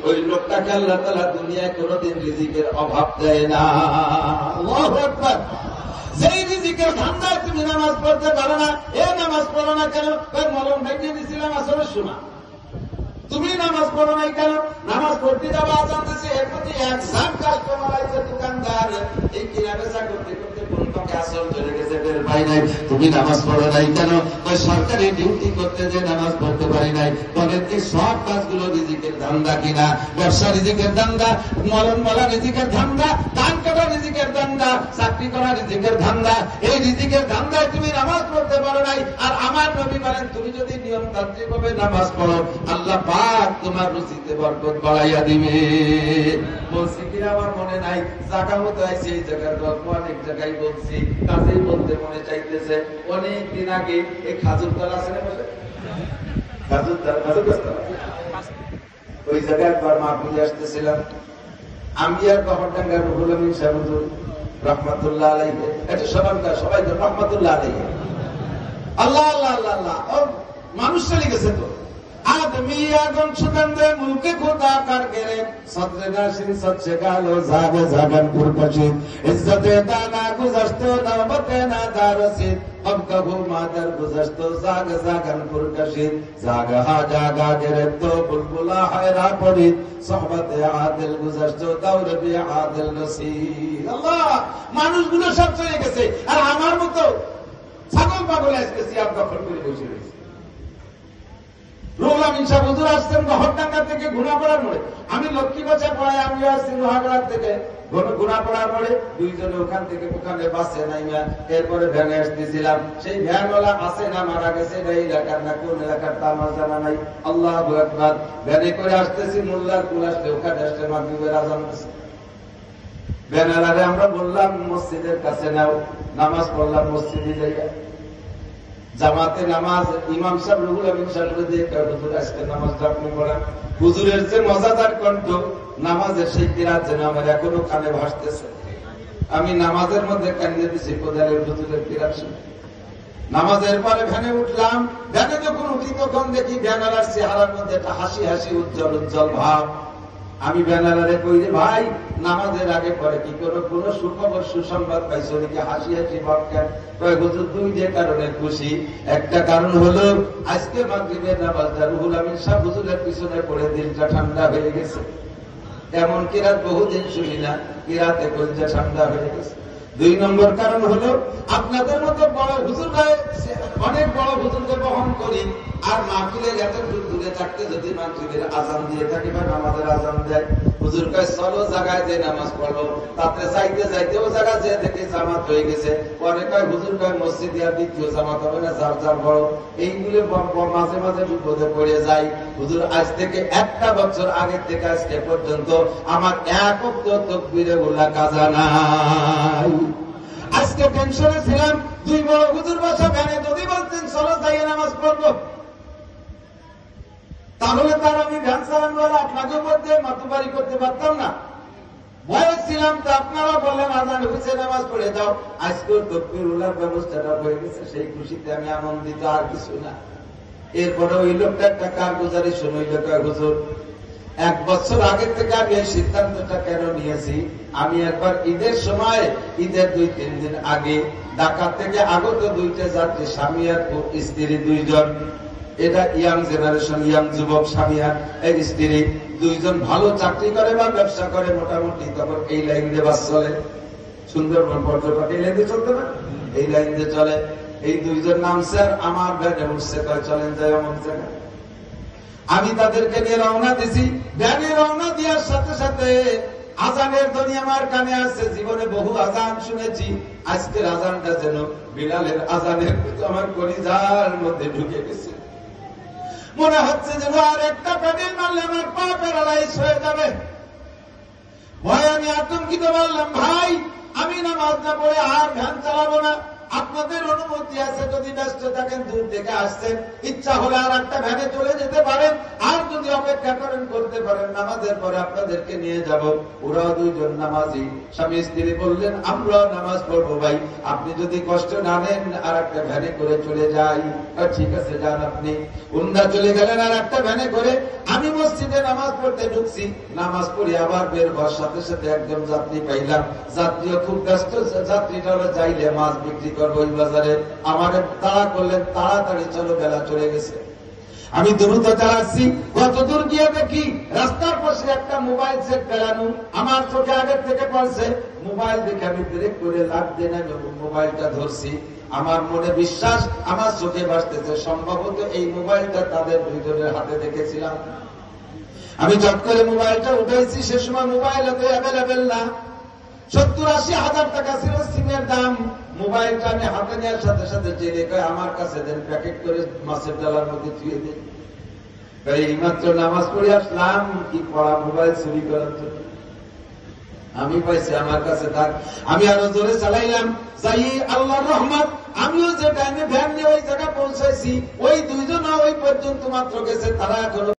ওই লোকটাকে আল্লাহ তাআলা দুনিয়ায় কোনদিন রিজিকের অভাব দেয় না। আল্লাহু আকবার। যেই রিজিকের ধান্দায় তুমি নামাজ পড়তে পারো না, নামাজ পড়ো না কেন? মলম ভেঙে দিয়েছিলাম আসরের সময়, তুমি নামাজ পড়ো নাই কেন? নামাজ পড়তে যাবো আজান দিচ্ছে, এর প্রতি একজাম কাস্টমার আছে, দোকানদার এই কিনা বেচা করতে করতে কোন পাকে আসর চলে গেছে, বের পাই নাই। তুমি নামাজ পড়ো নাই কেন? সরকারি ডিউটি করতে যে নামাজ পড়তে পারি নাই। বলেন এই সব কাজগুলো রিজিকের ধান্দা কিনা? ব্যবসা রিজিকের ধান্দা, মলম মলা রিজিকের ধান্দা, ধান কাটা রিজিকের ধান্দা, চাকরি করা রিজিকের ধান্দা। এই রিজিকের ধান্দায় তুমি নামাজ পড়তে পারো নাই। আর আমার নবী বলেন তুমি যদি নিয়মতান্ত্রিক ভাবে নামাজ পড়ো, আল্লাহ পাক তোমার রুচিতে বরকত বাড়াইয়া দিবে। বলছি কিনা আমার মনে নাই, জায়গা মতো আইছি, এই জায়গার গল্প অনেক জায়গায় বলছি, কাজেই বলতে মনে চাইতেছে। অনেক দিন আগে এই খাজুরতলা আছে না, ওই জায়গায় একবার মাহফিলে আসতেছিলাম। আমি আর গহরডাঙ্গার রুহুল আমিন সাহেব হুজুর রহমাতুল্লাহ আলাইহি, এটা সবাই রহমাতুল্লাহ আলাইহি। আল্লাহ আল্লাহ আল্লাহ আল্লাহ, মানুষ চলে গেছে তো। आदमी आगन सुगंधे मुल्के खुदा कर गिरे सदरे नाशिन सच्चे गालो जागे जागन पुरकशिद इज्जते दाना गुजश्तो नौबते नादारसिद अब कबू मादर गुजश्तो जाग जागन पुरकशिद जाग हा जागा गिरे तो बुलबुला हैरा पड़िद सोहबते आदिल गुजश्तो दौर भी आदिल नसीद। अल्लाह मानुष गुलो सब चले गेছে, আর আমার মতো ছাগল পাগল আজকে সিয়াব দখল করে বসে রয়েছে। রুহুল আমিন সাহেব হুজুর আসছেন গহরডাঙ্গা থেকে ঘুনাপাড়ার মোড়ে, আমি লক্ষ্মীবাজার পড়ায়, আমি আসছি লোহাগড়া থেকে ঘুনাপাড়ার মোড়ে। দুইজনে ওখান থেকে ওখানে বাসে নাইমা এরপরে ভ্যানে আসতেছিলাম। সেই ভ্যানওয়ালা আছে না মারা গেছে, এই এলাকার না কোন এলাকার তা আমার জানা নাই। আল্লাহু আকবার। ভ্যানে করে আসতেছি, মোল্লার কুল আসতে ওখানে আসতে মাগরিবের আজান দিচ্ছে। ভ্যানওয়ালারে আমরা বললাম মসজিদের কাছে নাও, নামাজ পড়লাম মসজিদে যাইয়া। জামাতে নামাজ ইমাম সাহেব রুহুল আমিন সাহেব দিয়ে হুজুর আজকে নামাজটা আপনি পড়ান। হুজুরের যে মজাদার কণ্ঠ, নামাজের সেই কিরাত যেন আমার এখনো কানে ভাসতেছে। আমি নামাজের মধ্যে কান্দিয়ে দিছি কোদালের হুজুরের কিরাত শুনে। নামাজের পরে ভ্যানে উঠলাম। ভ্যানে যখন উঠি তখন দেখি ভ্যানালার চেহারার মধ্যে একটা হাসি হাসি উজ্জ্বল উজ্জ্বল ভাব। আমি ভ্যানালারে কই যে ভাই নামাজের আগে পরে কি কোন সুখবর সুসংবাদ পাইছো নাকি? হাসি হাসি ভাব কেন? হুজুর দুইটা কারণে খুশি। একটা কারণ হলো আজকে মাগরিবের নামাজটা রুহুল আমিন সাহেব হুজুরের পিছনে পড়ে দিলটা ঠান্ডা হয়ে গেছে। এমন কিরাত বহুদিন শুনি না, কিরাতে কলজা ঠান্ডা হয়ে গেছে। দুই নম্বর কারণ হলো আপনাদের মতো বড় হুজুর, অনেক বড় হুজুরকে বহন করি, আর মাহফিলের এত দূরে থাকতে যদি মাগরিবের আজান দিয়ে থাকি বা নামাজের আজান দেয়, হুজুর কয় চলো জায়গায় যে নামাজ পড়লো, তাতে যাইতে যাইতেও জায়গা যে দেখে জামাত হয়ে গেছে। পরে কয় হুজুর কয় মসজিদে আর দ্বিতীয় জামাত হবে না, যার যার বড়। এইগুলো মাঝে মাঝে বিপদে পড়ে যায়। হুজুর আজ থেকে একটা বছর আগের থেকে আজকে পর্যন্ত আমার এক ওয়াক্ত তাকবীরে উলা কাজা নাই। আজকে টেনশনে ছিলাম, দুই বড় হুজুর বসা ভ্যানে যদি বলতেন চলো যাইয়ে নামাজ পড়বো, তাহলে তার আমি ভ্যান চালানোর আপনাদের মধ্যে মাতুবারি করতে পারতাম না। ভয় ছিলাম, তো আপনারা বললেন আজান হয়েছে নামাজ পড়ে যাও। আজকেও তকবীর উলার ব্যবস্থাটা হয়ে গেছে, সেই খুশিতে আমি আনন্দিত, আর কিছু না। এরপরে ওই লোকটা একটা কারগুজারি শুনে হুজুর এক বছর আগে থেকে আমি এই সিদ্ধান্তটা কেন নিয়েছি, আমি একবার ঈদের সময়, ঈদের 2-3 দিন আগে ঢাকা থেকে আগত দুইটা যাত্রী, স্বামী আর স্ত্রী দুইজন, এটা ইয়াং জেনারেশন, ইয়াং যুবক, স্বামী আর স্ত্রী দুইজন ভালো চাকরি করে বা ব্যবসা করে মোটামুটি, তখন এই লাইন দিয়ে বাস চলে। সুন্দরবন পর্যটক এই লাইন দিয়ে চলতে না, এই লাইন দিয়ে চলে। এই দুইজন নামছে আর আমার ভ্যানে উঠছে, কয় চলেন যাই অমুক জায়গায়। আমি তাদেরকে নিয়ে রওনা দিছি। ভ্যানে রওনা দেওয়ার সাথে সাথে আজানের ধ্বনি আমার কানে আসছে। জীবনে বহু আজান শুনেছি, আজকের আজানটা যেন বিলালের আজানের মতো আমার কলিজার মধ্যে ঢুকে গেছে। মনে হচ্ছে যেন আর একটা প্যাডেল মারলে আমার পা প্যারালাইজ হয়ে যাবে। ভয় আমি আতঙ্কিত বললাম, ভাই আমি নামাজ না পড়ে আর ভ্যান চালাবো না। আপনাদের অনুমতি আছে, যদি ব্যস্ত থাকেন, দূর থেকে আসছেন, ইচ্ছা হলে আর একটা ভ্যানে চলে যেতে পারেন, আর যদি অপেক্ষা করেন, করতে পারেন, নামাজের পরে আপনাদেরকে নিয়ে যাব। ওরাও দুইজন নামাজি, স্বামী স্ত্রী বললেন আমরাও নামাজ পড়বো ভাই, আপনি যদি কষ্ট না নেন আর একটা ভ্যানে করে চলে যাই। ঠিক আছে যান আপনি। উন্না চলে গেলেন আর একটা ভ্যানে করে। আমি মসজিদে নামাজ পড়তে ঢুকছি, নামাজ পড়ে আবার বের হওয়ার সাথে সাথে একজন যাত্রী পাইলাম। যাত্রীও খুব ব্যস্ত, যাত্রীটা হলো যাইলে মাছ বিক্রি করবো ওই বাজারে। আমার তাড়া করলেন, তাড়াতাড়ি চলো, বেলা চলে গেছে। আমি দ্রুত চালাচ্ছি, কত দূর গিয়ে দেখি রাস্তার পাশে একটা মোবাইল সেট ফেলানো। আমার চোখে আগের থেকে পড়ছে, মোবাইল দেখে আমি ব্রেক করে লাফ দিয়ে আমি মোবাইলটা ধরছি। আমার মনে বিশ্বাস, আমার চোখে ভাসতেছে সম্ভবত এই মোবাইলটা তাদের দুইজনের হাতে দেখেছিলাম। আমি চট করে মোবাইলটা উঠাইছি। সে সময় মোবাইল এত অ্যাভেলেবেল না, 70-80 হাজার টাকা ছিল সিমের দাম। মোবাইলটা আমি হাতে নেওয়ার সাথে সাথে জেলে কয় আমার কাছে দেন, প্যাকেট করে মাছের ডালার মধ্যে ধুয়ে দিন। এইমাত্র নামাজ পড়ে আসলাম, কি পড়া মোবাইল চুরি করার জন্য। আমি পাইছি আমার কাছে থাক। আমি আরো জোরে চালাইলাম, যাই আল্লাহর রহমত, আমিও যে টাইমে ভ্যান নিয়ে ওই জায়গায় পৌঁছাইছি, ওই দুইজন ওই পর্যন্ত মাত্র গেছে, তারা এখনো